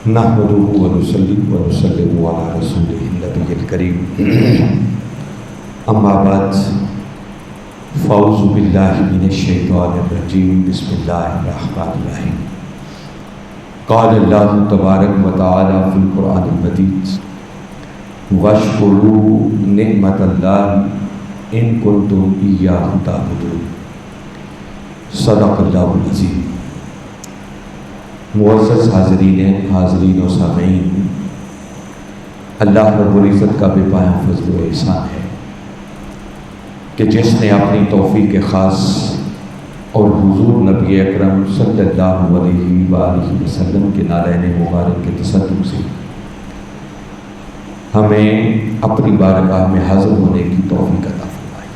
نحمده ونصلي ونسلم على رسوله النبي الكريم اما بعد فاعوذ بالله من الشيطان الرجيم بسم الله الرحمن الرحيم قال الله تبارك وتعالى في القرآن المجيد واشكروا نعمة الله إن كنتم إياه تعبدون صدق الله العظيم۔ معزز حاضرین و سامعین، اللہ رب العزت کا بے پایہ فضل و احسان ہے کہ جس نے اپنی توفیق خاص اور حضور نبی اکرم صلی اللہ علیہ وآلہ وسلم کے نالین مبارک کے تصدق سے ہمیں اپنی بارگاہ میں حاضر ہونے کی توفیق عطا فرمائی۔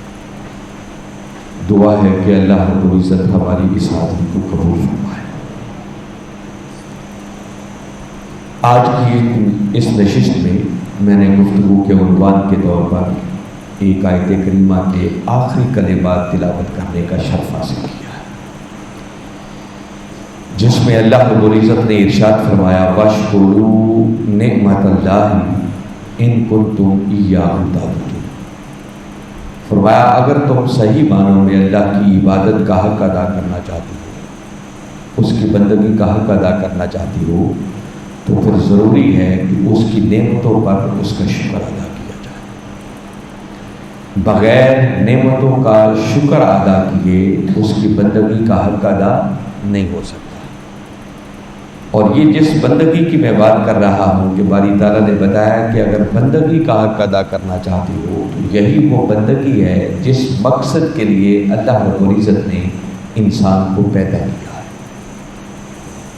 دعا ہے کہ اللہ رب العزت ہماری اس حاضری کو قبول فرمائے۔ آج کی اس نشست میں نے گفتگو کے عنوان کے طور پر ایک آیت کریمہ کے آخری کلمات تلاوت کرنے کا شرف حاصل کیا ہے، جس میں اللہ رب العزت نے ارشاد فرمایا وَاشْكُرُوا نِعْمَةَ اللَّهِ إِن كُنتُمْ إِيَّاهُ تَعْبُدُونَ۔ فرمایا اگر تم صحیح معنوں میں اللہ کی عبادت کا حق ادا کرنا چاہتی ہو، اس کی بندگی کا حق ادا کرنا چاہتی ہو، تو پھر ضروری ہے کہ اس کی نعمتوں پر اس کا شکر ادا کیا جائے۔ بغیر نعمتوں کا شکر ادا کیے اس کی بندگی کا حق ادا نہیں ہو سکتا۔ اور یہ جس بندگی کی میں بات کر رہا ہوں کہ باری تعالیٰ نے بتایا کہ اگر بندگی کا حق ادا کرنا چاہتی ہو تو یہی وہ بندگی ہے جس مقصد کے لیے اللہ رب العزت نے انسان کو پیدا کیا۔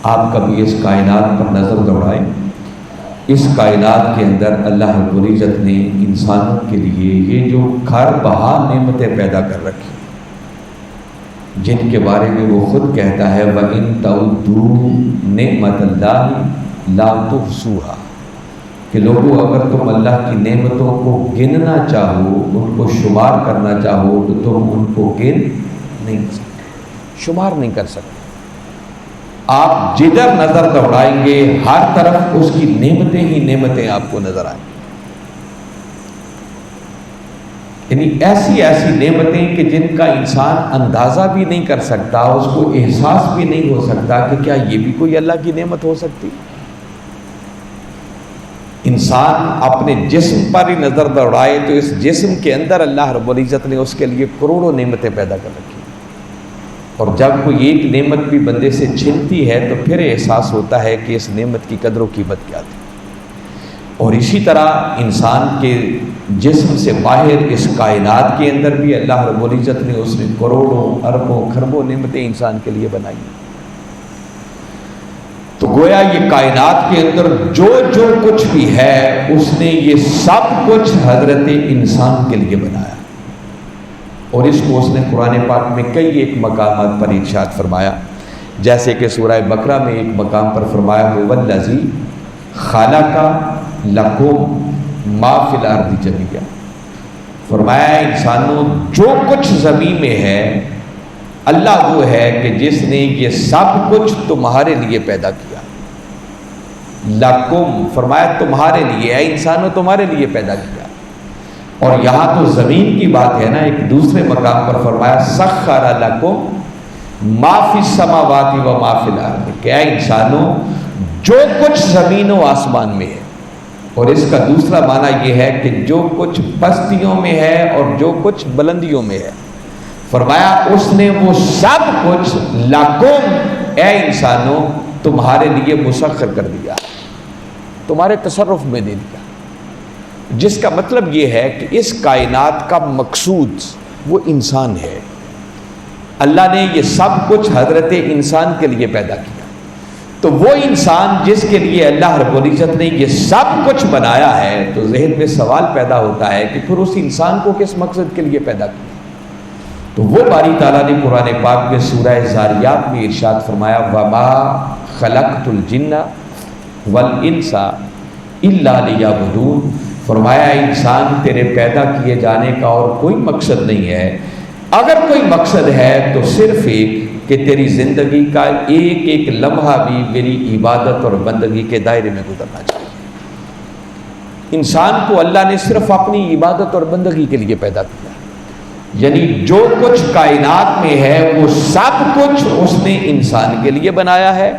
آپ کبھی اس کائنات پر نظر دوڑائیں، اس کائنات کے اندر اللہ رب العزت نے انسانوں کے لیے یہ جو گھر بہار نعمتیں پیدا کر رکھی، جن کے بارے میں وہ خود کہتا ہے وَإِن تَعُدُّوا نِعْمَةَ اللَّهِ لَا تُحْصُوهَا، کہ لوگوں اگر تم اللہ کی نعمتوں کو گننا چاہو، ان کو شمار کرنا چاہو تو تم ان کو گن نہیں کر سکتے، شمار نہیں کر سکتے۔ آپ جدھر نظر دوڑائیں گے ہر طرف اس کی نعمتیں ہی نعمتیں آپ کو نظر آئیں، یعنی ایسی ایسی نعمتیں کہ جن کا انسان اندازہ بھی نہیں کر سکتا، اس کو احساس بھی نہیں ہو سکتا کہ کیا یہ بھی کوئی اللہ کی نعمت ہو سکتی۔ انسان اپنے جسم پر ہی نظر دوڑائے تو اس جسم کے اندر اللہ رب العزت نے اس کے لیے کروڑوں نعمتیں پیدا کر رکھی، اور جب کوئی ایک نعمت بھی بندے سے چھنتی ہے تو پھر احساس ہوتا ہے کہ اس نعمت کی قدر و قیمت کیا تھی۔ اور اسی طرح انسان کے جسم سے باہر اس کائنات کے اندر بھی اللہ رب العزت نے اس نے کروڑوں اربوں کھربوں نعمتیں انسان کے لیے بنائی۔ تو گویا یہ کائنات کے اندر جو کچھ بھی ہے اس نے یہ سب کچھ حضرت انسان کے لیے بنایا، اور اس کو اس نے قرآن پاک میں کئی ایک مقامات پر ارشاد فرمایا، جیسے کہ سورہ بقرہ میں ایک مقام پر فرمایا هو الذی خلق لکم ما فی الارض جمیعا، فرمایا انسانوں جو کچھ زمین میں ہے اللہ وہ ہے کہ جس نے یہ سب کچھ تمہارے لیے پیدا کیا۔ لکم فرمایا تمہارے لیے ہے، انسانوں تمہارے لیے پیدا کیا۔ اور یہاں تو زمین کی بات ہے نا، ایک دوسرے مقام پر فرمایا سخر لکم ما فی السماوات و ما فی الارض، کہ اے انسانوں جو کچھ زمین و آسمان میں ہے، اور اس کا دوسرا معنی یہ ہے کہ جو کچھ پستیوں میں ہے اور جو کچھ بلندیوں میں ہے، فرمایا اس نے وہ سب کچھ لکم اے انسانوں تمہارے لیے مسخر کر دیا، تمہارے تصرف میں دے دیا۔ جس کا مطلب یہ ہے کہ اس کائنات کا مقصود وہ انسان ہے۔ اللہ نے یہ سب کچھ حضرت انسان کے لیے پیدا کیا، تو وہ انسان جس کے لیے اللہ رب العزت نے یہ سب کچھ بنایا ہے، تو ذہن میں سوال پیدا ہوتا ہے کہ پھر اس انسان کو کس مقصد کے لیے پیدا کیا؟ تو وہ باری تعالیٰ نے قرآن پاک میں سورہ ذاریات میں ارشاد فرمایا وَمَا خَلَقْتُ الْجِنَّ وَالْإِنسَ إِلَّا لِيَعْبُدُونَ، فرمایا انسان تیرے پیدا کیے جانے کا اور کوئی مقصد نہیں ہے، اگر کوئی مقصد ہے تو صرف ایک کہ تیری زندگی کا ایک ایک لمحہ بھی میری عبادت اور بندگی کے دائرے میں گزرنا چاہیے۔ انسان کو اللہ نے صرف اپنی عبادت اور بندگی کے لیے پیدا کیا، یعنی جو کچھ کائنات میں ہے وہ سب کچھ اس نے انسان کے لیے بنایا ہے،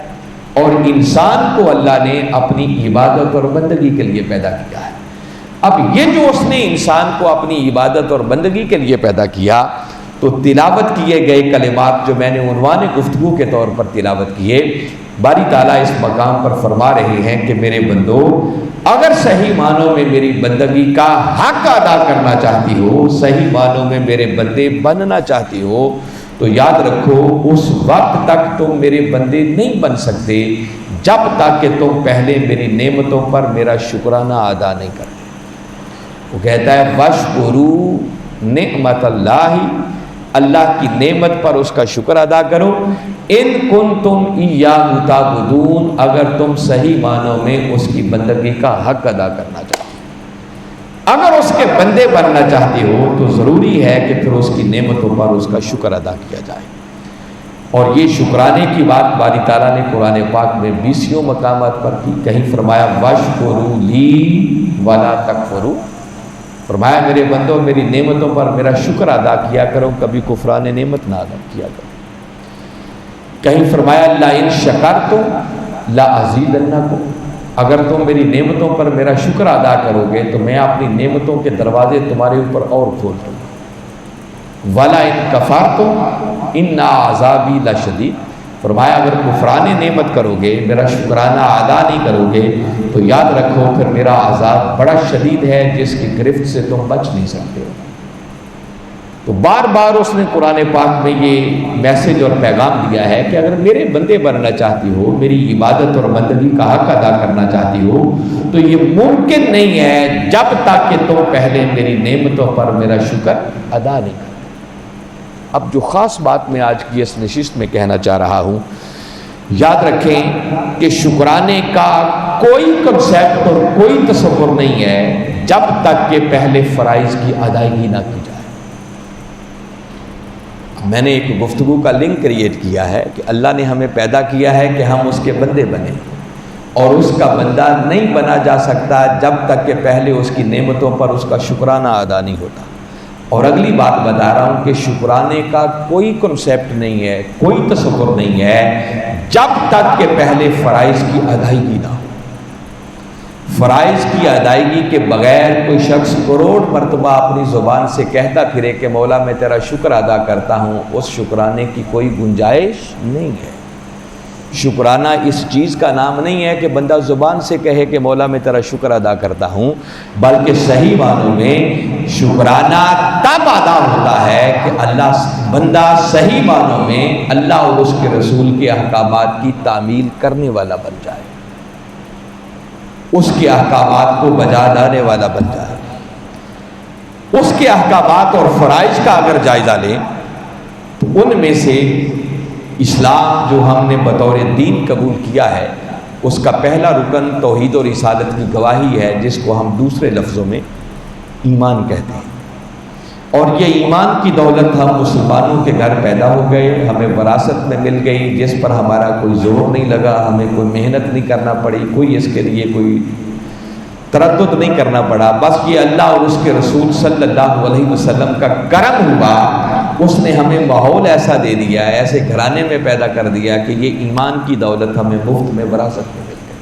اور انسان کو اللہ نے اپنی عبادت اور بندگی کے لیے پیدا کیا ہے۔ اب یہ جو اس نے انسان کو اپنی عبادت اور بندگی کے لیے پیدا کیا، تو تلاوت کیے گئے کلمات جو میں نے عنوان گفتگو کے طور پر تلاوت کیے، باری تعالیٰ اس مقام پر فرما رہے ہیں کہ میرے بندو، اگر صحیح معنوں میں میری بندگی کا حق ادا کرنا چاہتی ہو، صحیح معنوں میں میرے بندے بننا چاہتی ہو، تو یاد رکھو اس وقت تک تم میرے بندے نہیں بن سکتے جب تک کہ تم پہلے میری نعمتوں پر میرا شکرانہ ادا نہیں کرتے۔ وہ کہتا ہے وَاشْکُرُوا نعمت اللہ، اللہ کی نعمت پر اس کا شکر ادا کرو، ان کنتم ایاہ تعبدون، اگر تم صحیح معنوں میں اس کی بندگی کا حق ادا کرنا چاہتے ہو۔ اگر اس کے بندے بننا چاہتے ہو تو ضروری ہے کہ پھر اس کی نعمتوں پر اس کا شکر ادا کیا جائے۔ اور یہ شکرانے کی بات باری تعالیٰ نے قرآن پاک میں 20 مقامات پر کی۔ کہیں فرمایا وَاشْکُرُوا لِی وَلَا تَکْفُرُوا، فرمایا میرے بندو میری نعمتوں پر میرا شکر ادا کیا کرو، کبھی کفران نعمت نہ ادا کیا کرو۔ کہیں فرمایا لَئِن شَکَرْتُمْ لَأَزِیدَنَّکُمْ، اگر تم میری نعمتوں پر میرا شکر ادا کرو گے تو میں اپنی نعمتوں کے دروازے تمہارے اوپر اور کھول دوں گا۔ وَلَئِن کَفَرْتُمْ إِنَّ عَذَابِی لَشَدِیدٌ، فرمایا اگر کفران نعمت کرو گے، میرا شکرانہ ادا نہیں کرو گے، تو یاد رکھو پھر میرا عذاب بڑا شدید ہے جس کی گرفت سے تم بچ نہیں سکتے ہو۔ تو بار بار اس نے قرآن پاک میں یہ میسج اور پیغام دیا ہے کہ اگر میرے بندے بننا چاہتی ہو، میری عبادت اور بندگی کا حق ادا کرنا چاہتی ہو، تو یہ ممکن نہیں ہے جب تک کہ تم پہلے میری نعمتوں پر میرا شکر ادا نہیں کرو۔ اب جو خاص بات میں آج کی اس نشست میں کہنا چاہ رہا ہوں، یاد رکھیں کہ شکرانے کا کوئی کنسیپٹ اور کوئی تصور نہیں ہے جب تک کہ پہلے فرائض کی ادائیگی نہ کی جائے۔ میں نے ایک گفتگو کا لنک کریٹ کیا ہے کہ اللہ نے ہمیں پیدا کیا ہے کہ ہم اس کے بندے بنیں، اور اس کا بندہ نہیں بنا جا سکتا جب تک کہ پہلے اس کی نعمتوں پر اس کا شکرانہ ادا نہیں ہوتا۔ اور اگلی بات بتا رہا ہوں کہ شکرانے کا کوئی کنسیپٹ نہیں ہے، کوئی تصور نہیں ہے جب تک کہ پہلے فرائض کی ادائیگی نہ ہو۔ فرائض کی ادائیگی کے بغیر کوئی شخص کروڑ مرتبہ اپنی زبان سے کہتا پھرے کہ مولا میں تیرا شکر ادا کرتا ہوں، اس شکرانے کی کوئی گنجائش نہیں ہے۔ شکرانہ اس چیز کا نام نہیں ہے کہ بندہ زبان سے کہے کہ مولا میں تیرا شکر ادا کرتا ہوں، بلکہ صحیح معنوں میں شکرانہ تب ادا ہوتا ہے کہ بندہ صحیح معنوں میں اللہ اور اس کے رسول کے احکامات کی تعمیل کرنے والا بن جائے، اس کے احکامات کو بجا لانے والا بن جائے۔ اس کے احکامات اور فرائض کا اگر جائزہ لیں تو ان میں سے اسلام جو ہم نے بطور دین قبول کیا ہے، اس کا پہلا رکن توحید اور رسالت کی گواہی ہے، جس کو ہم دوسرے لفظوں میں ایمان کہتے ہیں۔ اور یہ ایمان کی دولت ہم مسلمانوں کے گھر پیدا ہو گئے، ہمیں وراثت میں مل گئی، جس پر ہمارا کوئی زور نہیں لگا، ہمیں کوئی محنت نہیں کرنا پڑی، کوئی اس کے لیے کوئی تردد نہیں کرنا پڑا، بس یہ اللہ اور اس کے رسول صلی اللہ علیہ وسلم کا کرم ہوا، اس نے ہمیں ماحول ایسا دے دیا، ایسے گھرانے میں پیدا کر دیا کہ یہ ایمان کی دولت ہمیں مفت میں وراثت میں مل گئی۔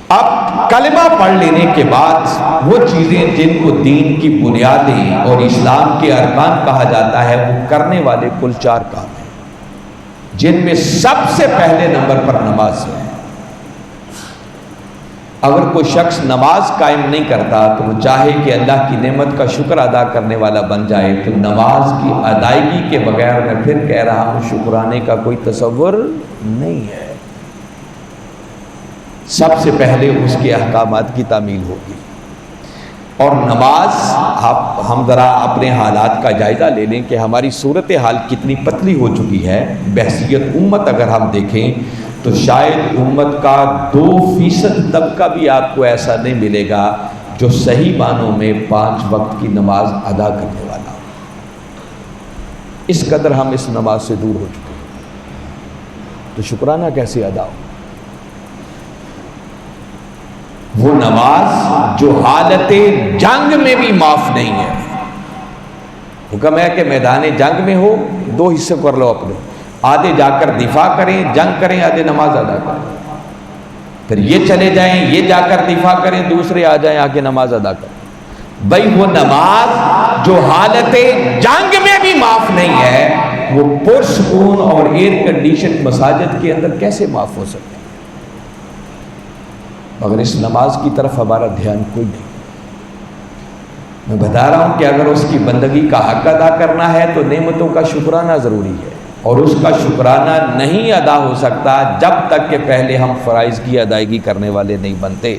اب کلمہ پڑھ لینے کے بعد وہ چیزیں جن کو دین کی بنیادیں اور اسلام کے ارکان کہا جاتا ہے، وہ کرنے والے کل 4 کام ہیں، جن میں سب سے پہلے نمبر پر نماز ہے۔ اگر کوئی شخص نماز قائم نہیں کرتا تو وہ چاہے کہ اللہ کی نعمت کا شکر ادا کرنے والا بن جائے، تو نماز کی ادائیگی کے بغیر میں پھر کہہ رہا ہوں شکرانے کا کوئی تصور نہیں ہے۔ سب سے پہلے اس کے احکامات کی تعمیل ہوگی۔ اور نماز، ہم ذرا اپنے حالات کا جائزہ لے لیں کہ ہماری صورتحال کتنی پتلی ہو چکی ہے۔ بحیثیت امت اگر ہم دیکھیں تو شاید امت کا 2% طبقہ بھی آپ کو ایسا نہیں ملے گا جو صحیح معنوں میں 5 وقت کی نماز ادا کرنے والا ہو۔ اس قدر ہم اس نماز سے دور ہو چکے ہیں، تو شکرانہ کیسے ادا ہو؟ وہ نماز جو حالت جنگ میں بھی معاف نہیں ہے۔ حکم ہے کہ میدان جنگ میں ہو، دو حصے کر لو اپنے، آدھے جا کر دفاع کریں، جنگ کریں، آدھے نماز ادا کریں، پھر یہ چلے جائیں، یہ جا کر دفاع کریں، دوسرے آ جائیں آ کے نماز ادا کریں۔ بھائی وہ نماز جو حالت جنگ میں بھی معاف نہیں ہے، وہ پرسکون اور ایئر کنڈیشن مساجد کے اندر کیسے معاف ہو سکتی؟ مگر اس نماز کی طرف ہمارا دھیان کوئی نہیں۔ میں بتا رہا ہوں کہ اگر اس کی بندگی کا حق ادا کرنا ہے تو نعمتوں کا شکرانہ ضروری ہے، اور اس کا شکرانہ نہیں ادا ہو سکتا جب تک کہ پہلے ہم فرائض کی ادائیگی کرنے والے نہیں بنتے۔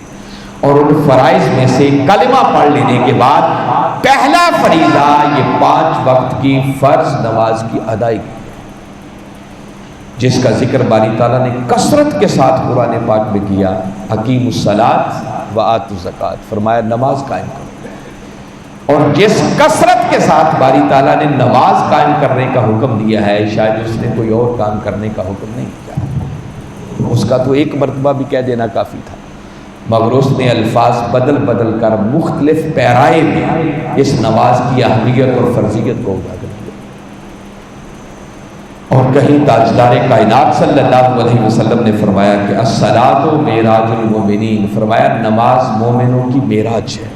اور ان فرائض میں سے کلمہ پڑھ لینے کے بعد پہلا فریضہ یہ 5 وقت کی فرض نماز کی ادائیگی، جس کا ذکر باری تعالیٰ نے کثرت کے ساتھ قرآن پاک میں کیا۔ اقیموا الصلاۃ وآتوا الزکوٰۃ، فرمایا نماز قائم کرو۔ اور جس کثرت کے ساتھ باری تعالیٰ نے نماز قائم کرنے کا حکم دیا ہے، شاید اس نے کوئی اور کام کرنے کا حکم نہیں کیا، اس کا تو ایک مرتبہ بھی کہہ دینا کافی تھا، مگر اس نے الفاظ بدل بدل کر مختلف پیرائے میں اس نماز کی اہمیت اور فرضیت کو اجاگر کیا۔ اور کہیں تاجدار کائنات صلی اللہ علیہ وسلم نے فرمایا کہ الصلاۃ معراج المومنین، فرمایا نماز مومنوں کی معراج ہے۔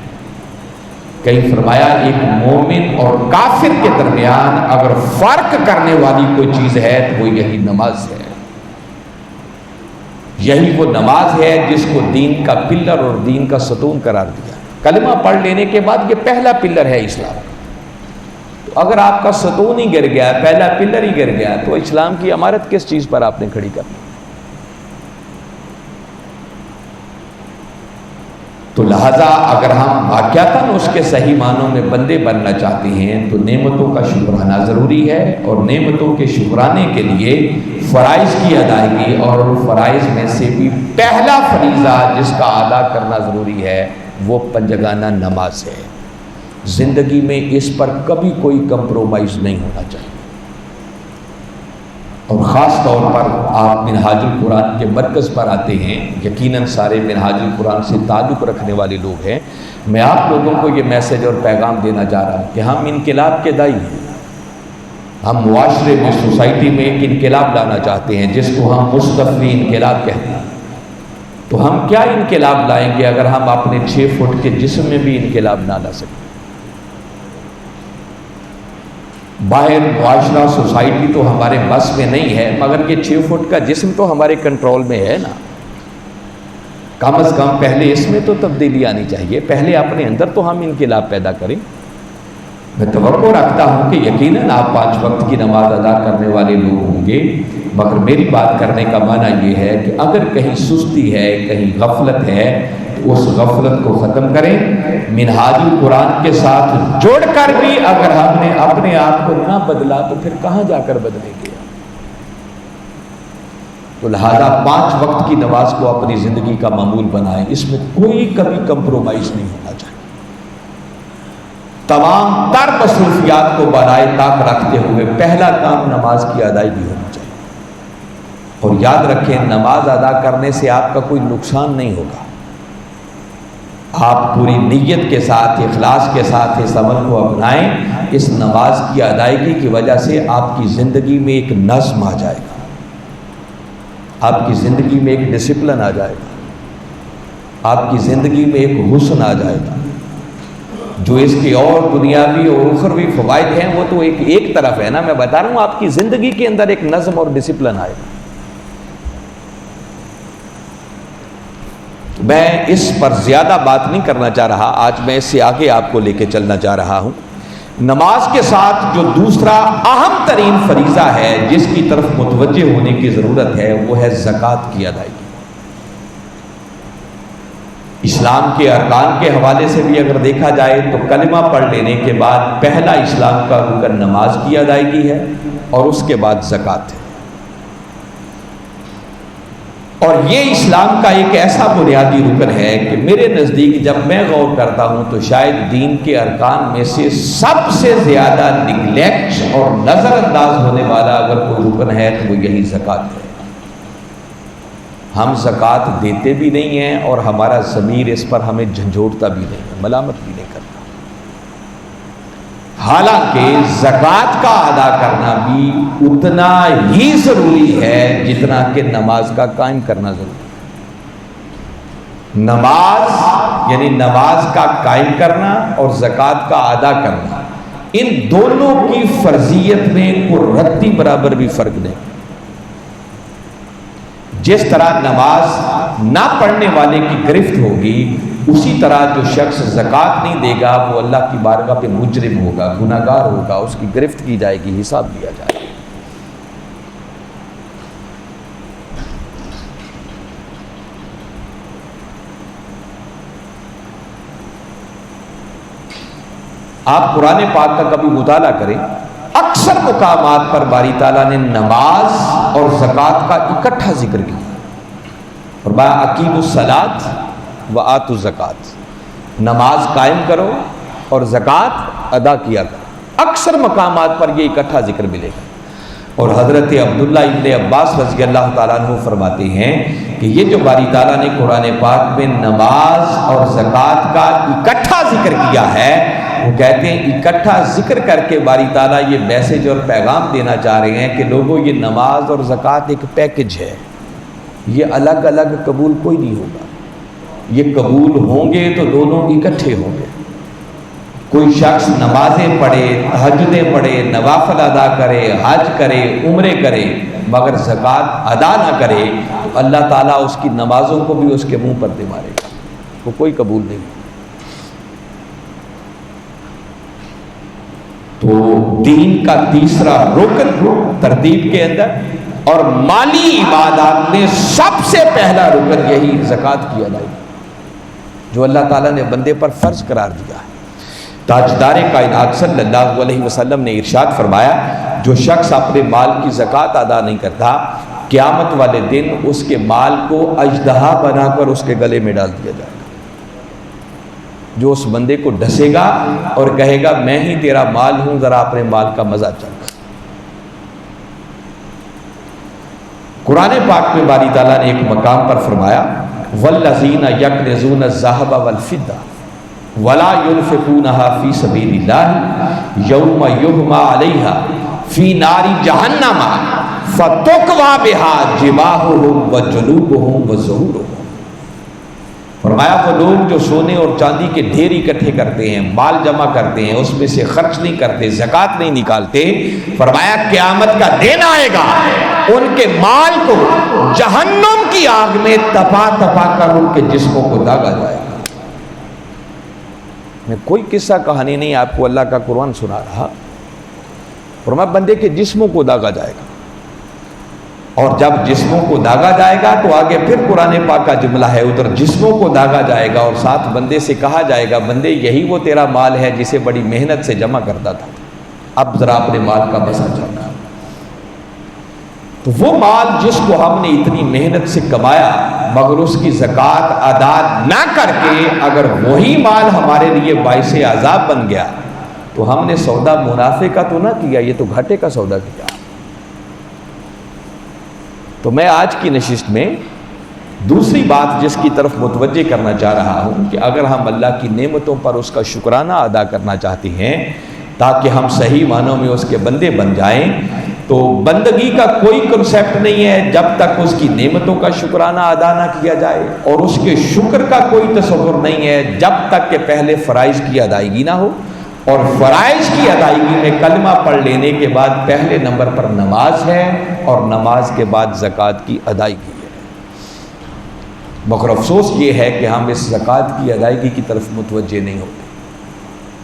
کہیں فرمایا ایک مومن اور کافر کے درمیان اگر فرق کرنے والی کوئی چیز ہے تو وہ یہی نماز ہے۔ یہی وہ نماز ہے جس کو دین کا پلر اور دین کا ستون قرار دیا۔ کلمہ پڑھ لینے کے بعد یہ پہلا پلر ہے اسلام۔ تو اگر آپ کا ستون ہی گر گیا، پہلا پلر ہی گر گیا، تو اسلام کی عمارت کس چیز پر آپ نے کھڑی کرنی؟ تو لہذا اگر ہم واقعتاً اس کے صحیح معنوں میں بندے بننا چاہتے ہیں تو نعمتوں کا شکرانہ ضروری ہے، اور نعمتوں کے شکرانے کے لیے فرائض کی ادائیگی، اور ان فرائض میں سے بھی پہلا فریضہ جس کا ادا کرنا ضروری ہے وہ پنجگانہ نماز ہے۔ زندگی میں اس پر کبھی کوئی کمپرومائز نہیں ہونا چاہیے۔ اور خاص طور پر آپ منہاج القرآن کے مرکز پر آتے ہیں، یقیناً سارے منہاج القرآن سے تعلق رکھنے والے لوگ ہیں، میں آپ لوگوں کو یہ میسج اور پیغام دینا چاہ رہا ہوں کہ ہم انقلاب کے دائی ہیں۔ ہم معاشرے میں، سوسائٹی میں ایک انقلاب لانا چاہتے ہیں جس کو ہم مصطفی انقلاب کہتے ہیں۔ تو ہم کیا انقلاب لائیں گے اگر ہم اپنے 6 فٹ کے جسم میں بھی انقلاب نہ لا سکیں؟ باہر معاشرہ، سوسائٹی تو ہمارے بس میں نہیں ہے، مگر یہ 6 فٹ کا جسم تو ہمارے کنٹرول میں ہے نا۔ کم از کم پہلے اس میں تو تبدیلی آنی چاہیے، پہلے اپنے اندر تو ہم انقلاب پیدا کریں۔ میں توقع رکھتا ہوں کہ یقیناً آپ 5 وقت کی نماز ادا کرنے والے لوگ ہوں گے، مگر میری بات کرنے کا معنی یہ ہے کہ اگر کہیں سستی ہے، کہیں غفلت ہے، تو اس غفلت کو ختم کریں۔ منہاج القرآن کے ساتھ جوڑ کر بھی اگر ہم نے اپنے آپ کو نہ بدلا تو پھر کہاں جا کر بدلیں گے؟ تو لہذا 5 وقت کی نماز کو اپنی زندگی کا معمول بنائیں، اس میں کوئی کبھی کمپرومائز نہیں ہونا چاہیے۔ تمام تر مصروفیات کو برائے طاق رکھتے ہوئے پہلا کام نماز کی ادائیگی ہونا چاہیے۔ اور یاد رکھیں، نماز ادا کرنے سے آپ کا کوئی نقصان نہیں ہوگا۔ آپ پوری نیت کے ساتھ، اخلاص کے ساتھ اس عمل کو اپنائیں، اس نماز کی ادائیگی کی وجہ سے آپ کی زندگی میں ایک نظم آ جائے گا، آپ کی زندگی میں ایک ڈسپلن آ جائے گا، آپ کی زندگی میں ایک حسن آ جائے گا۔ جو اس کے اور دنیاوی اور اخروی فوائد ہیں وہ تو ایک طرف ہے نا، میں بتا رہا ہوں آپ کی زندگی کے اندر ایک نظم اور ڈسپلن آئے گا۔ میں اس پر زیادہ بات نہیں کرنا چاہ رہا، آج میں اس سے آگے آپ کو لے کے چلنا چاہ رہا ہوں۔ نماز کے ساتھ جو دوسرا اہم ترین فریضہ ہے جس کی طرف متوجہ ہونے کی ضرورت ہے وہ ہے زکوٰۃ کی ادائیگی۔ اسلام کے ارکان کے حوالے سے بھی اگر دیکھا جائے تو کلمہ پڑھ لینے کے بعد پہلا اسلام کا رکن نماز کی ادائیگی ہے، اور اس کے بعد زکوٰۃ ہے۔ اور یہ اسلام کا ایک ایسا بنیادی رکن ہے کہ میرے نزدیک جب میں غور کرتا ہوں تو شاید دین کے ارکان میں سے سب سے زیادہ نگلیکٹ اور نظر انداز ہونے والا اگر کوئی رکن ہے تو وہ یہی زکوٰۃ ہے۔ ہم زکوٰۃ دیتے بھی نہیں ہیں اور ہمارا ضمیر اس پر ہمیں جھنجھوڑتا بھی نہیں ہے، ملامت بھی نہیں کرتا۔ حالانکہ زکوٰۃ کا ادا کرنا بھی اتنا ہی ضروری ہے جتنا کہ نماز کا قائم کرنا ضروری ہے۔ نماز یعنی نماز کا قائم کرنا اور زکوٰۃ کا ادا کرنا، ان دونوں کی فرضیت میں کوئی رتی برابر بھی فرق نہیں۔ جس طرح نماز نہ پڑھنے والے کی گرفت ہوگی، اسی طرح جو شخص زکوٰۃ نہیں دے گا وہ اللہ کی بارگاہ پہ مجرم ہوگا، گناہ گار ہوگا، اس کی گرفت کی جائے گی، حساب لیا جائے گا۔ آپ قرآن پاک کا کبھی مطالعہ کریں، اکثر مقامات پر باری تعالیٰ نے نماز اور زکوٰۃ کا اکٹھا ذکر کیا، فرمایا اقیموا الصلاۃ وآتوا الزکوٰۃ، نماز قائم کرو اور زکوٰۃ ادا کیا کرو۔ اکثر مقامات پر یہ اکٹھا ذکر ملے گا۔ اور حضرت عبداللہ ابن عباس رضی اللہ تعالیٰ عنہ فرماتے ہیں کہ یہ جو باری تعالیٰ نے قرآن پاک میں نماز اور زکوٰۃ کا اکٹھا ذکر کیا ہے، وہ کہتے ہیں اکٹھا ذکر کر کے باری تعالیٰ یہ میسج اور پیغام دینا چاہ رہے ہیں کہ لوگوں یہ نماز اور زکوٰۃ ایک پیکج ہے، یہ الگ الگ قبول کوئی نہیں ہوگا، یہ قبول ہوں گے تو دونوں اکٹھے ہوں گے۔ کوئی شخص نمازیں پڑھے، تہجدیں پڑھے، نوافل ادا کرے، حج کرے، عمرے کرے، مگر زکوٰۃ ادا نہ کرے تو اللہ تعالیٰ اس کی نمازوں کو بھی اس کے منہ پر دے مارے گا، وہ کوئی قبول نہیں۔ تو دین کا تیسرا رکن ترتیب کے اندر اور مالی عبادات میں سب سے پہلا رکن یہی زکوٰۃ کی ادائیگی، جو اللہ تعالیٰ نے بندے پر فرض قرار دیا ہے۔ تاجدار کائنات صلی اللہ علیہ وسلم نے ارشاد فرمایا، جو شخص اپنے مال کی زکوٰۃ ادا نہیں کرتا، قیامت والے دن اس کے مال کو اژدہا بنا کر اس کے گلے میں ڈال دیا جائے گا، جو اس بندے کو ڈسے گا اور کہے گا میں ہی تیرا مال ہوں، ذرا اپنے مال کا مزہ چکھ۔ قرآن پاک میں باری تعالیٰ نے ایک مقام پر فرمایا، والذین یکنزون الذھب والفضہ ولا ينفقونها في سبيل الله يوم يحمى عليها في نار جہنم فتقوى بها جباههم وجنوبهم وظهورهم۔ فرمایا وہ لوگ جو سونے اور چاندی کے ڈھیر اکٹھے کرتے ہیں، مال جمع کرتے ہیں، اس میں سے خرچ نہیں کرتے، زکوٰۃ نہیں نکالتے، فرمایا قیامت کا دن آئے گا ان کے مال کو جہنم کی آگ میں تپا تپا کر ان کے جسموں کو داغا جائے گا۔ میں کوئی قصہ کہانی نہیں آپ کو اللہ کا قرآن سنا رہا، فرمایا بندے کے جسموں کو داغا جائے گا، اور جب جسموں کو داغا جائے گا تو آگے پھر قرآن پاک کا جملہ ہے، ادھر جسموں کو داغا جائے گا اور ساتھ بندے سے کہا جائے گا بندے یہی وہ تیرا مال ہے جسے بڑی محنت سے جمع کرتا تھا، اب ذرا اپنے مال کا مزہ چکھا۔ تو وہ مال جس کو ہم نے اتنی محنت سے کمایا مگر اس کی زکوٰۃ ادا نہ کر کے اگر وہی مال ہمارے لیے باعث عذاب بن گیا تو ہم نے سودا منافع کا تو نہ کیا، یہ تو گھاٹے کا سودا کیا۔ تو میں آج کی نشست میں دوسری بات جس کی طرف متوجہ کرنا چاہ رہا ہوں کہ اگر ہم اللہ کی نعمتوں پر اس کا شکرانہ ادا کرنا چاہتے ہیں تاکہ ہم صحیح معنوں میں اس کے بندے بن جائیں، تو بندگی کا کوئی کنسیپٹ نہیں ہے جب تک اس کی نعمتوں کا شکرانہ ادا نہ کیا جائے، اور اس کے شکر کا کوئی تصور نہیں ہے جب تک کہ پہلے فرائض کی ادائیگی نہ ہو، اور فرائض کی ادائیگی میں کلمہ پڑھ لینے کے بعد پہلے نمبر پر نماز ہے اور نماز کے بعد زکوٰۃ کی ادائیگی ہے۔ مگر افسوس یہ ہے کہ ہم اس زکوٰۃ کی ادائیگی کی طرف متوجہ نہیں ہوتے۔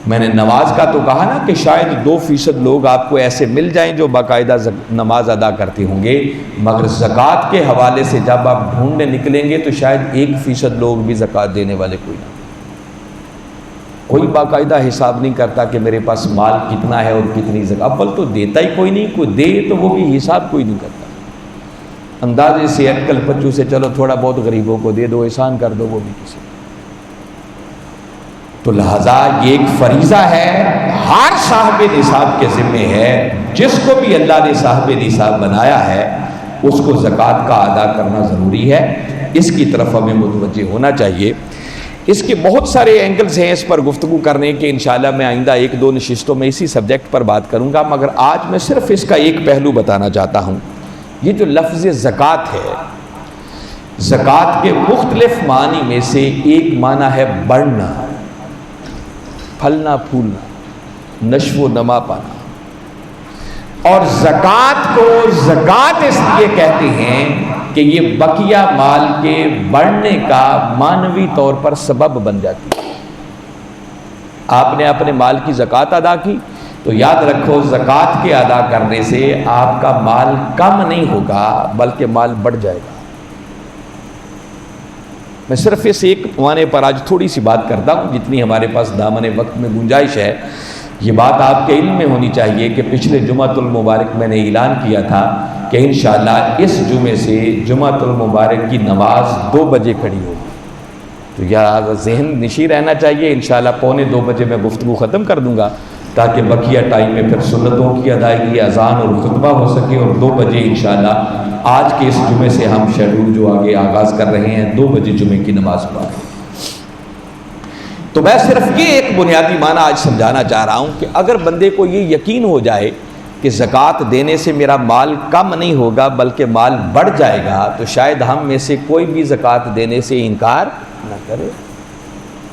میں نے نماز کا تو کہا نا کہ شاید 2% لوگ آپ کو ایسے مل جائیں جو باقاعدہ نماز ادا کرتے ہوں گے، مگر زکوٰۃ کے حوالے سے جب آپ ڈھونڈنے نکلیں گے تو شاید 1% لوگ بھی زکوٰۃ دینے والے کوئی نہ، کوئی باقاعدہ حساب نہیں کرتا کہ میرے پاس مال کتنا ہے اور کتنی زکوٰۃ، اول تو دیتا ہی کوئی نہیں، کوئی دے تو وہ بھی حساب کوئی نہیں کرتا۔ اندازے سے اٹکل پچو سے چلو تھوڑا بہت غریبوں کو دے دو، احسان کر دو وہ بھی کسی. تو لہذا یہ ایک فریضہ ہے، ہر صاحب نصاب کے ذمہ ہے. جس کو بھی اللہ نے صاحب نصاب بنایا ہے اس کو زکوٰۃ کا ادا کرنا ضروری ہے. اس کی طرف ہمیں متوجہ ہونا چاہیے. اس کے بہت سارے اینگلز ہیں اس پر گفتگو کرنے کے، انشاءاللہ میں آئندہ 1-2 نشستوں میں اسی سبجیکٹ پر بات کروں گا، مگر آج میں صرف اس کا ایک پہلو بتانا چاہتا ہوں. یہ جو لفظ زکوٰۃ ہے، زکوٰۃ کے مختلف معنی میں سے ایک معنی ہے بڑھنا، پھلنا پھولنا، نشو و نما پانا. اور زکوٰۃ کو زکوٰۃ اس لیے کہتے ہیں کہ یہ بقیہ مال کے بڑھنے کا معنوی طور پر سبب بن جاتی ہے. آپ نے اپنے مال کی زکوٰۃ ادا کی تو یاد رکھو زکوٰۃ کے ادا کرنے سے آپ کا مال کم نہیں ہوگا بلکہ مال بڑھ جائے گا. میں صرف اس ایک معنی پر آج تھوڑی سی بات کرتا ہوں جتنی ہمارے پاس دامن وقت میں گنجائش ہے. یہ بات آپ کے علم میں ہونی چاہیے کہ پچھلے جمعۃ المبارک میں نے اعلان کیا تھا کہ انشاءاللہ اس جمعے سے جمعۃ المبارک کی نماز 2 بجے کھڑی ہوگی. تو یہ ذہن نشی رہنا چاہیے. انشاءاللہ 1:45 بجے میں گفتگو ختم کر دوں گا تاکہ بقیہ ٹائم میں پھر سنتوں کی ادائیگی، اذان اور خطبہ ہو سکے. اور 2 بجے انشاءاللہ آج کے اس جمعے سے ہم شیڈول جو آگے آغاز کر رہے ہیں 2 بجے جمعے کی نماز پڑھیں. تو میں صرف یہ ایک بنیادی معنی آج سمجھانا چاہ رہا ہوں کہ اگر بندے کو یہ یقین ہو جائے کہ زکوٰۃ دینے سے میرا مال کم نہیں ہوگا بلکہ مال بڑھ جائے گا تو شاید ہم میں سے کوئی بھی زکوٰۃ دینے سے انکار نہ کرے.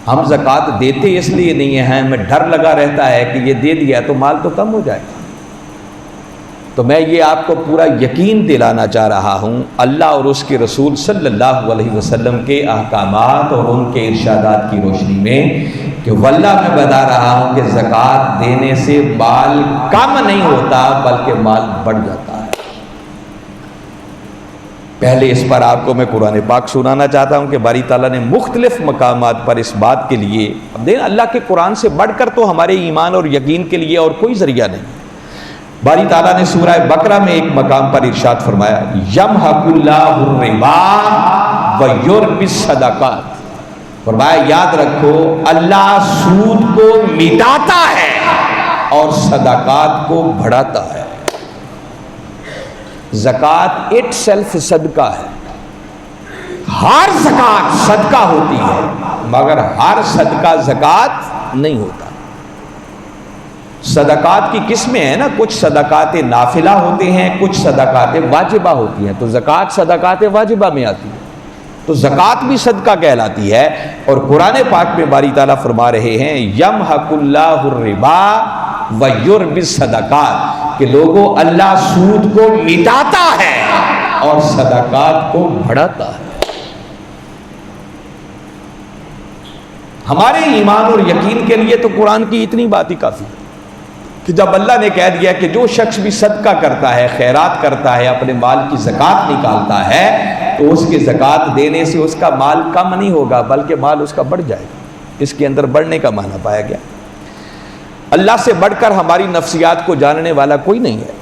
ہم زکوٰۃ دیتے اس لیے نہیں ہیں، ہمیں ڈر لگا رہتا ہے کہ یہ دے دیا تو مال تو کم ہو جائے گا. تو میں یہ آپ کو پورا یقین دلانا چاہ رہا ہوں اللہ اور اس کے رسول صلی اللہ علیہ وسلم کے احکامات اور ان کے ارشادات کی روشنی میں کہ واللہ میں بتا رہا ہوں کہ زکوٰۃ دینے سے مال کم نہیں ہوتا بلکہ مال بڑھ جاتا ہے. پہلے اس پر آپ کو میں قرآن پاک سنانا چاہتا ہوں کہ باری تعالیٰ نے مختلف مقامات پر اس بات کے لیے اللہ کے قرآن سے بڑھ کر تو ہمارے ایمان اور یقین کے لیے اور کوئی ذریعہ نہیں. باری تعالیٰ نے سورہ بقرہ میں ایک مقام پر ارشاد فرمایا یمحق اللہ الربا ویربی الصدقات. فرمایا یاد رکھو اللہ سود کو مٹاتا ہے اور صدقات کو بڑھاتا ہے. زکوٰۃ اٹ سیلف صدقہ ہے. ہر زکوٰۃ صدقہ ہوتی ہے مگر ہر صدقہ زکوٰۃ نہیں ہوتا. صدقات کی قسمیں ہیں نا، کچھ صدقات نافلہ ہوتے ہیں، کچھ صدقات واجبہ ہوتی ہیں. تو زکوٰۃ صدقات واجبہ میں آتی ہے تو زکوٰۃ بھی صدقہ کہلاتی ہے. اور قرآن پاک میں باری تعالیٰ فرما رہے ہیں یمحق اللہ الربا ویربی الصدقات کہ لوگوں اللہ سود کو مٹاتا ہے اور صدقات کو بڑھاتا ہے. ہمارے ایمان اور یقین کے لیے تو قرآن کی اتنی بات ہی کافی ہے کہ جب اللہ نے کہہ دیا کہ جو شخص بھی صدقہ کرتا ہے، خیرات کرتا ہے، اپنے مال کی زکوٰۃ نکالتا ہے تو اس کے زکوٰۃ دینے سے اس کا مال کم نہیں ہوگا بلکہ مال اس کا بڑھ جائے گا. اس کے اندر بڑھنے کا معنی پایا گیا. اللہ سے بڑھ کر ہماری نفسیات کو جاننے والا کوئی نہیں ہے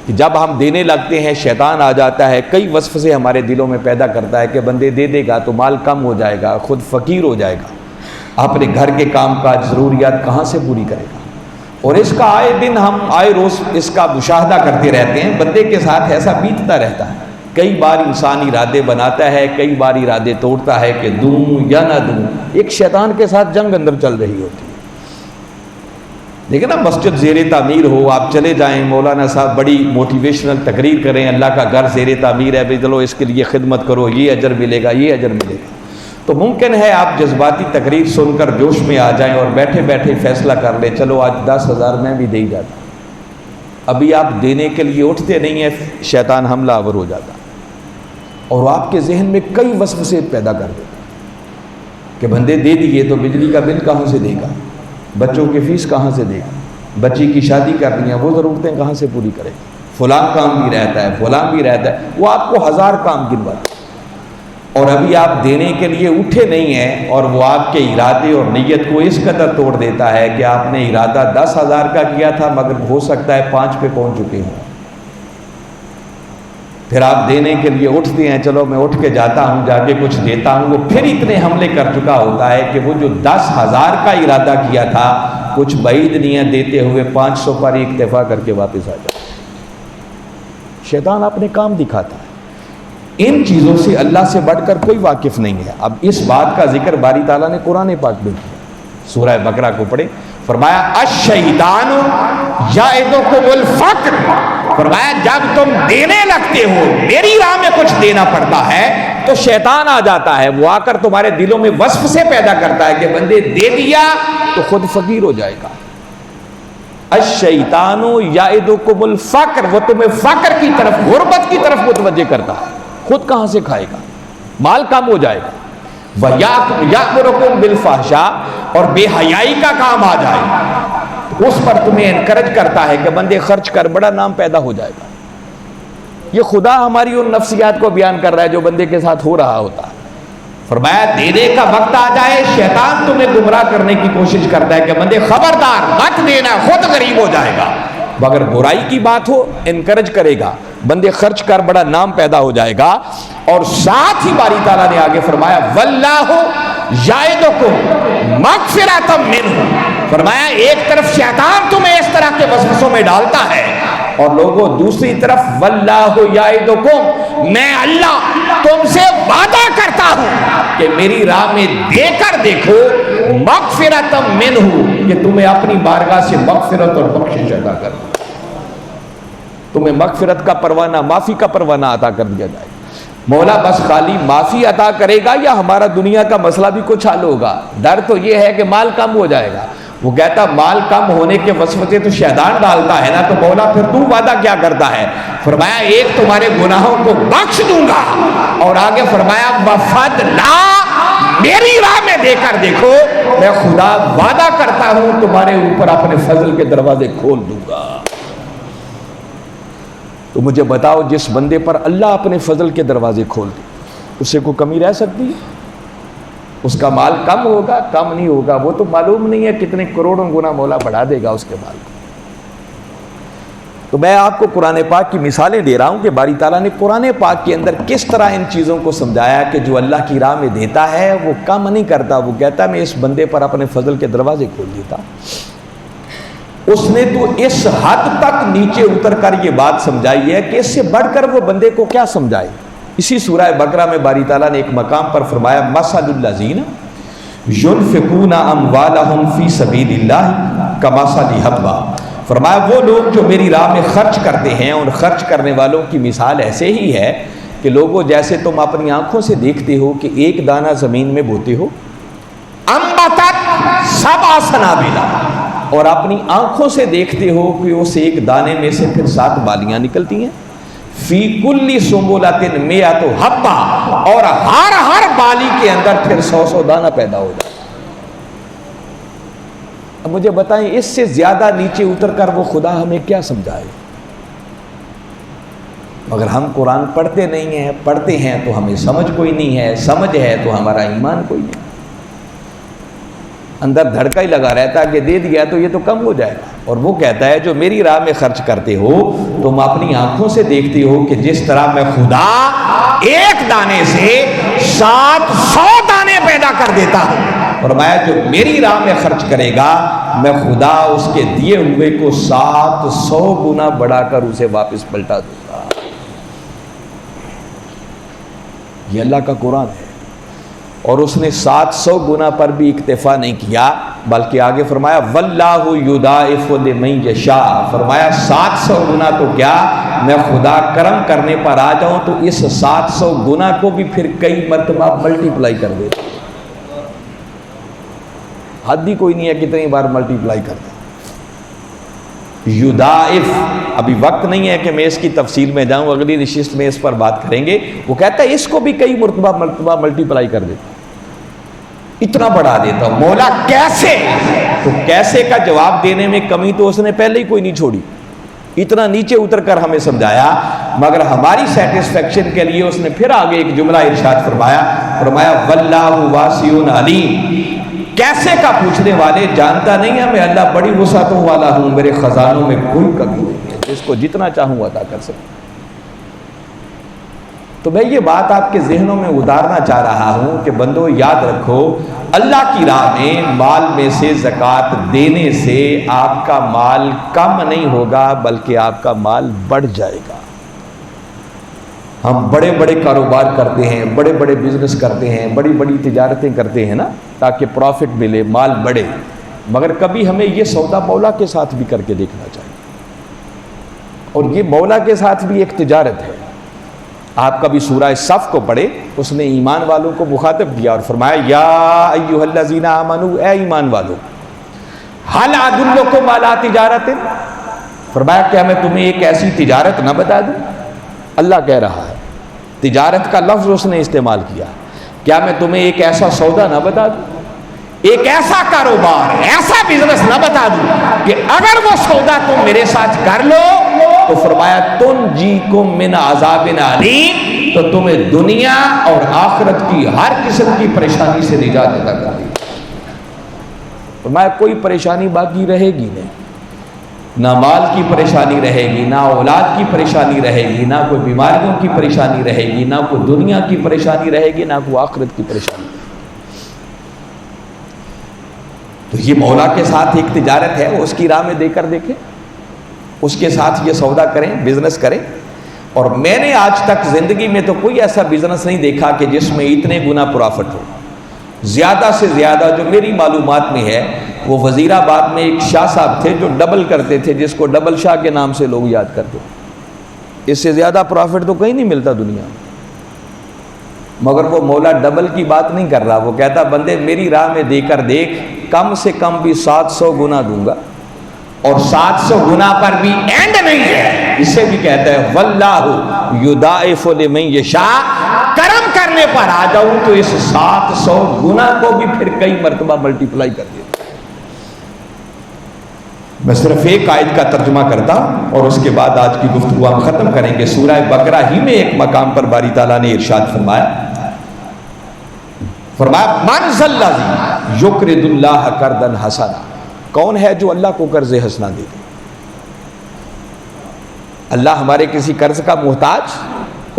کہ جب ہم دینے لگتے ہیں شیطان آ جاتا ہے، کئی وسوسے ہمارے دلوں میں پیدا کرتا ہے کہ بندے دے دے گا تو مال کم ہو جائے گا، خود فقیر ہو جائے گا، اپنے گھر کے کام کاج ضروریات کہاں سے پوری کرے گا. اور اس کا آئے دن ہم آئے روز اس کا مشاہدہ کرتے رہتے ہیں. بندے کے ساتھ ایسا بیتتا رہتا ہے. کئی بار انسان ارادے بناتا ہے، کئی بار ارادے توڑتا ہے کہ دوں یا نہ دوں. ایک شیطان کے ساتھ جنگ اندر چل رہی ہوتی ہے. دیکھیں نا، مسجد زیر تعمیر ہو، آپ چلے جائیں، مولانا صاحب بڑی موٹیویشنل تقریر کریں، اللہ کا گھر زیر تعمیر ہے بھائی چلو اس کے لیے خدمت کرو، یہ اجر ملے گا، یہ اجر ملے گا. تو ممکن ہے آپ جذباتی تقریر سن کر جوش میں آ جائیں اور بیٹھے بیٹھے فیصلہ کر لیں چلو آج 10,000 میں بھی دے ہی جاتا. ابھی آپ دینے کے لیے اٹھتے نہیں ہیں، شیطان حملہ آور ہو جاتا اور آپ کے ذہن میں کئی وسوسے پیدا کر دیتا کہ بندے دے دیے تو بجلی کا بل کہاں سے دے گا، بچوں کی فیس کہاں سے دے گا، بچی کی شادی کرنی ہے وہ ضرورتیں کہاں سے پوری کرے گا، فلاں کام بھی رہتا ہے، فلاں بھی رہتا ہے. وہ آپ کو 1000 کام گنواتا ہے اور ابھی آپ دینے کے لیے اٹھے نہیں ہیں اور وہ آپ کے ارادے اور نیت کو اس قدر توڑ دیتا ہے کہ آپ نے ارادہ 10,000 کا کیا تھا مگر ہو سکتا ہے 5 پہ پہنچ چکے ہوں. پھر آپ دینے کے لیے اٹھتے ہیں، چلو میں اٹھ کے جاتا ہوں، جا کے کچھ دیتا ہوں، وہ پھر اتنے حملے کر چکا ہوتا ہے کہ وہ جو 10,000 کا ارادہ کیا تھا کچھ بعید نہیں ہے، دیتے ہوئے 500 پر ہی اکتفا کر کے واپس آ جاتا ہے۔ شیطان اپنے کام دکھاتا ہے، ان چیزوں سے اللہ سے بڑھ کر کوئی واقف نہیں ہے۔ اب اس بات کا ذکر باری تعالیٰ نے قرآن پاک میں کیا، سورہ بقرہ کو پڑھے، فرمایا الشیطان یعدکم الفقر، فرمایا جب تم دینے لگتے ہو، میری راہ میں کچھ دینا پڑتا ہے تو شیطان آ جاتا ہے، وہ آ کر تمہارے دلوں میں وصف سے پیدا کرتا ہے کہ بندے دے دیا تو خود فقیر ہو جائے گا۔ الشیطان یعدکم الفقر، وہ تمہیں فقر کی طرف، غربت کی طرف متوجہ کرتا ہے، خود کہاں سے کھائے گا، مال کم ہو جائے گا۔ وَيَأْمُرُكُمْ بِالْفَحْشَاءِ، اور بے حیائی کا کام آ جائے، اس پر تمہیں انکرج کرتا ہے کہ بندے خرچ کر، بڑا نام پیدا ہو جائے گا۔ یہ خدا ہماری ان نفسیات کو بیان کر رہا ہے جو بندے کے ساتھ ہو رہا ہوتا ہے۔ فرمایا دینے کا وقت آ جائے، شیطان تمہیں گمراہ کرنے کی کوشش کرتا ہے کہ بندے خبردار مت دینا، خود غریب ہو جائے گا۔ مگر برائی کی بات ہو انکرج کرے گا، بندے خرچ کر، بڑا نام پیدا ہو جائے گا۔ اور ساتھ ہی باری تعالیٰ نے آگے فرمایا واللہ یعدکم مغفرۃ منہ، فرمایا ایک طرف شیطان تمہیں اس طرح کے وسوسوں میں ڈالتا ہے، اور لوگوں دوسری طرف واللہ یعدکم، میں اللہ تم سے وعدہ کرتا ہوں کہ میری راہ میں دے کر دیکھو، مغفرۃ منہ، کہ تمہیں اپنی بارگاہ سے مغفرت اور بخشش عطا کر دوں، تمہیں مغفرت کا پروانہ، معافی کا پروانہ عطا کر دیا جائے۔ مولا بس خالی معافی عطا کرے گا یا ہمارا دنیا کا مسئلہ بھی کچھ حل ہوگا؟ ڈر تو یہ ہے کہ مال کم ہو جائے گا۔ وہ کہتا مال کم ہونے کے وسوسے تو شیطان ڈالتا ہے نا، تو مولا پھر تو وعدہ کیا کرتا ہے؟ فرمایا ایک تمہارے گناہوں کو بخش دوں گا، اور آگے فرمایا وفضلا، میری راہ میں دے کر دیکھو، میں خدا وعدہ کرتا ہوں تمہارے اوپر اپنے فضل کے دروازے کھول دوں گا۔ تو مجھے بتاؤ جس بندے پر اللہ اپنے فضل کے دروازے کھول دے، اسے کوئی کمی رہ سکتی ہے؟ اس کا مال کم ہوگا، کم نہیں ہوگا، وہ تو معلوم نہیں ہے کتنے کروڑوں گنا مولا بڑھا دے گا اس کے مال کو۔ تو میں آپ کو قرآن پاک کی مثالیں دے رہا ہوں کہ باری تعالیٰ نے قرآن پاک کے اندر کس طرح ان چیزوں کو سمجھایا کہ جو اللہ کی راہ میں دیتا ہے وہ کم نہیں کرتا، وہ کہتا ہے میں اس بندے پر اپنے فضل کے دروازے کھول دیتا۔ اس نے تو اس حد تک نیچے اتر کر یہ بات سمجھائی ہے کہ اس سے بڑھ کر وہ بندے کو کیا سمجھائے۔ اسی سورہ بقرہ میں باری تعالیٰ نے ایک مقام پر فرمایا مثل الذین ينفقون اموالهم فی سبیل اللہ کمثل حبۃ، فرمایا وہ لوگ جو میری راہ میں خرچ کرتے ہیں، ان خرچ کرنے والوں کی مثال ایسے ہی ہے کہ لوگوں جیسے تم اپنی آنکھوں سے دیکھتے ہو کہ ایک دانہ زمین میں بوتے ہو، انبتت سبع سنابل، اور اپنی آنکھوں سے دیکھتے ہو کہ اس ایک دانے میں سے پھر 7 بالیاں نکلتی ہیں، فی کل سنبلۃ مئۃ حبۃ، اور ہر بالی کے اندر پھر 100 دانہ پیدا ہو جائے۔ اب مجھے بتائیں اس سے زیادہ نیچے اتر کر وہ خدا ہمیں کیا سمجھائے؟ مگر ہم قرآن پڑھتے نہیں ہیں، پڑھتے ہیں تو ہمیں سمجھ کوئی نہیں ہے، سمجھ ہے تو ہمارا ایمان کوئی نہیں، اندر دھڑکا ہی لگا رہتا ہے کہ دے دیا تو یہ تو کم ہو جائے گا۔ اور وہ کہتا ہے جو میری راہ میں خرچ کرتے ہو تم اپنی آنکھوں سے دیکھتے ہو کہ جس طرح میں خدا ایک دانے سے 700 دانے پیدا کر دیتا ہوں، فرمایا جو میری راہ میں خرچ کرے گا میں خدا اس کے دیے ہوئے کو 700 گنا بڑھا کر اسے واپس پلٹا دوں گا۔ یہ اللہ کا قرآن ہے، اور اس نے 700 گنا پر بھی اکتفا نہیں کیا، بلکہ آگے فرمایا واللہ یضاعف لمن یشاء، فرمایا 700 گنا تو کیا میں خدا کرم کرنے پر آ جاؤں تو اس 700 گنا کو بھی پھر کئی مرتبہ ملٹیپلائی کر دیتا، حد ہی کوئی نہیں ہے کتنی بار ملٹیپلائی کرتا۔ یضاعف، ابھی وقت نہیں ہے کہ میں اس کی تفصیل میں جاؤں، اگلی نشست میں اس پر بات کریں گے۔ وہ کہتا ہے اس کو بھی کئی مرتبہ ملٹیپلائی کر دیتا، اتنا بڑھا دیتا ہوں۔ مولا کیسے؟ تو کیسے کا جواب دینے میں کمی تو اس نے پہلے ہی کوئی نہیں چھوڑی، اتنا نیچے اتر کر ہمیں سمجھایا، مگر ہماری سیٹسفیکشن کے لیے اس نے پھر آگے ایک جملہ ارشاد فرمایا واللہ واسع علیم، کیسے کا پوچھنے والے جانتا نہیں ہے میں اللہ بڑی وسعتوں والا ہوں، میرے خزانوں میں کوئی کمی نہیں ہے، جس کو جتنا چاہوں عطا کر سکتا۔ تو میں یہ بات آپ کے ذہنوں میں اتارنا چاہ رہا ہوں کہ بندو یاد رکھو، اللہ کی راہ میں مال میں سے زکوٰۃ دینے سے آپ کا مال کم نہیں ہوگا بلکہ آپ کا مال بڑھ جائے گا۔ ہم بڑے بڑے کاروبار کرتے ہیں، بڑے بڑے بزنس کرتے ہیں، بڑی بڑی تجارتیں کرتے ہیں نا، تاکہ پروفٹ ملے، مال بڑھے، مگر کبھی ہمیں یہ سودا مولا کے ساتھ بھی کر کے دیکھنا چاہیے، اور یہ مولا کے ساتھ بھی ایک تجارت ہے۔ آپ کبھی سورہ صف کو پڑھے، اس نے ایمان والوں کو مخاطب کیا اور فرمایا یا ایھا الذین آمنوا، اے ایمان والو، ھل ادلکم علی تجارت، فرمایا کیا میں تمہیں ایک ایسی تجارت نہ بتا دوں؟ اللہ کہہ رہا ہے، تجارت کا لفظ اس نے استعمال کیا، کیا میں تمہیں ایک ایسا سودا نہ بتا دوں، ایک ایسا کاروبار، ایسا بزنس نہ بتا دوں کہ اگر وہ سودا تم میرے ساتھ کر لو تو فرمایا تنجیکم من عذاب علیم، تو تمہیں دنیا اور آخرت کی ہر قسم کی پریشانی سے نجات عطا کر دی۔ فرمایا کوئی پریشانی باقی رہے گی نہیں، نہ مال کی پریشانی رہے گی، نہ اولاد کی پریشانی رہے گی، نہ کوئی بیماریوں کی پریشانی رہے گی، نہ کوئی دنیا کی پریشانی رہے گی، نہ کوئی آخرت کی پریشانی۔ تو یہ مولا کے ساتھ ایک تجارت ہے، وہ اس کی راہ میں دے کر دیکھیں، اس کے ساتھ یہ سودا کریں، بزنس کریں۔ اور میں نے آج تک زندگی میں تو کوئی ایسا بزنس نہیں دیکھا کہ جس میں اتنے گنا پرافٹ ہو۔ زیادہ سے زیادہ جو میری معلومات میں ہے، وہ وزیر آباد میں ایک شاہ صاحب تھے جو ڈبل کرتے تھے، جس کو ڈبل شاہ کے نام سے لوگ یاد کرتے ہیں۔ اس سے زیادہ پرافٹ تو کہیں نہیں ملتا دنیا میں، مگر وہ مولا ڈبل کی بات نہیں کر رہا، وہ کہتا بندے میری راہ میں دے کر دیکھ، کم سے کم بھی 700 گنا دوں گا، اور 700 گنا پر بھی اینڈ نہیں ہے۔ اسے بھی کہتا ہے واللہ یضاعف لمن یشاء، کرم کرنے پر آ جاؤں تو اس 700 گنا کو بھی پھر کئی مرتبہ ملٹیپلائی کر دیتا۔ میں صرف ایک آیت کا ترجمہ کرتا اور اس کے بعد آج کی گفتگو ہم ختم کریں گے۔ سورہ بقرہ ہی میں ایک مقام پر باری تعالیٰ نے ارشاد فرمایا من ذا الذی یقرض اللہ قرضا حسنا، کون ہے جو اللہ کو قرض حسنا دے دے؟ اللہ ہمارے کسی قرض کا محتاج؟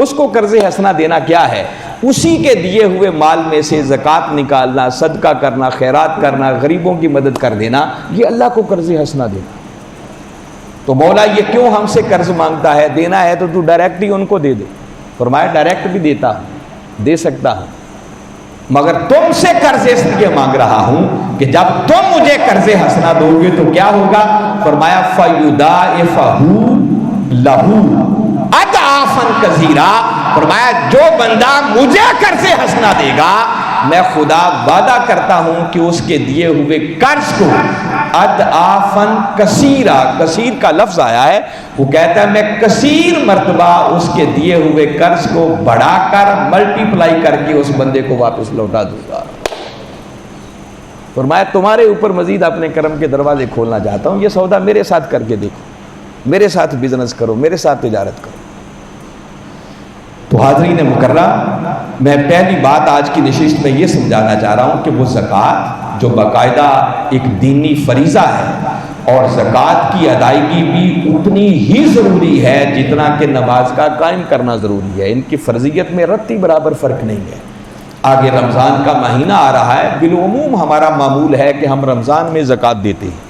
اس کو قرض حسنا دینا کیا ہے؟ اسی کے دیے ہوئے مال میں سے زکوٰۃ نکالنا، صدقہ کرنا، خیرات کرنا، غریبوں کی مدد کر دینا، یہ اللہ کو قرض حسنا دینا۔ تو مولا یہ کیوں ہم سے قرض مانگتا ہے؟ دینا ہے تو ڈائریکٹ ہی ان کو دے دے۔ فرمایا ڈائریکٹ بھی دیتا ہوں، دے سکتا ہوں، مگر تم سے قرض اس لیے مانگ رہا ہوں کہ جب تم مجھے قرض حسنا دو گے تو کیا ہوگا؟ فرمایا فَيُضَاعِفَهُ لَهُ اضعافا کثیرا، فرمایا جو بندہ مجھے قرض حسنا دے گا، میں خدا وعدہ کرتا ہوں کہ اس کے دیے ہوئے قرض کو اضعافا کثیرا، کثیر کا لفظ آیا ہے، وہ کہتا ہے میں کثیر مرتبہ اس کے دیے ہوئے قرض کو بڑھا کر ملٹیپلائی کر کے اس بندے کو واپس لوٹا دوں گا۔ فرمایا تمہارے اوپر مزید اپنے کرم کے دروازے کھولنا چاہتا ہوں، یہ سودا میرے ساتھ کر کے دیکھو، میرے ساتھ بزنس کرو، میرے ساتھ تجارت کرو۔ تو حاضرین مکرم، میں پہلی بات آج کی نشست میں یہ سمجھانا چاہ رہا ہوں کہ وہ زکوٰۃ جو باقاعدہ ایک دینی فریضہ ہے، اور زکوٰۃ کی ادائیگی بھی اتنی ہی ضروری ہے جتنا کہ نماز کا قائم کرنا ضروری ہے، ان کی فرضیت میں رتی برابر فرق نہیں ہے۔ آگے رمضان کا مہینہ آ رہا ہے، بالعموم ہمارا معمول ہے کہ ہم رمضان میں زکوٰۃ دیتے ہیں،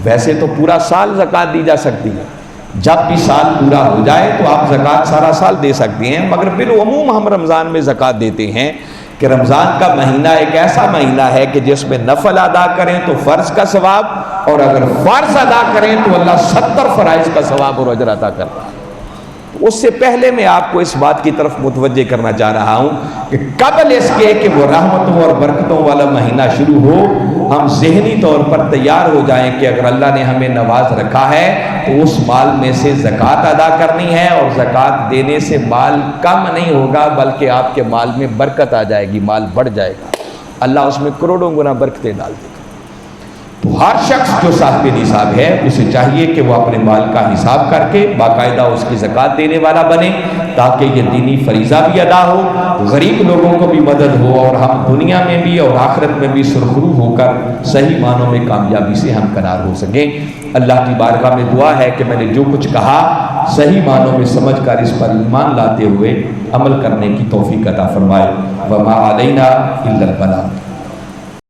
ویسے تو پورا سال زکوٰۃ دی جا سکتی ہے، جب بھی سال پورا ہو جائے تو آپ زکوٰۃ سارا سال دے سکتے ہیں، مگر بالعموم ہم رمضان میں زکوٰۃ دیتے ہیں کہ رمضان کا مہینہ ایک ایسا مہینہ ہے کہ جس میں نفل ادا کریں تو فرض کا ثواب، اور اگر فرض ادا کریں تو اللہ 70 فرائض کا ثواب اور اجر عطا کرتا ہے۔ اس سے پہلے میں آپ کو اس بات کی طرف متوجہ کرنا چاہ رہا ہوں کہ قبل اس کے کہ وہ رحمتوں اور برکتوں والا مہینہ شروع ہو، ہم ذہنی طور پر تیار ہو جائیں کہ اگر اللہ نے ہمیں نواز رکھا ہے تو اس مال میں سے زکوٰۃ ادا کرنی ہے، اور زکوٰۃ دینے سے مال کم نہیں ہوگا بلکہ آپ کے مال میں برکت آ جائے گی، مال بڑھ جائے گا، اللہ اس میں کروڑوں گنا برکتیں ڈال دے گا۔ تو ہر شخص جو صاحب نصاب ہے اسے چاہیے کہ وہ اپنے مال کا حساب کر کے باقاعدہ اس کی زکوٰۃ دینے والا بنے، تاکہ یہ دینی فریضہ بھی ادا ہو، غریب لوگوں کو بھی مدد ہو، اور ہم دنیا میں بھی اور آخرت میں بھی سرخرو ہو کر صحیح معنوں میں کامیابی سے ہمکنار ہو سکیں۔ اللہ کی بارگاہ میں دعا ہے کہ میں نے جو کچھ کہا صحیح معنوں میں سمجھ کر اس پر ایمان لاتے ہوئے عمل کرنے کی توفیق عطا فرمائے۔ وما علینا الا البلاغ۔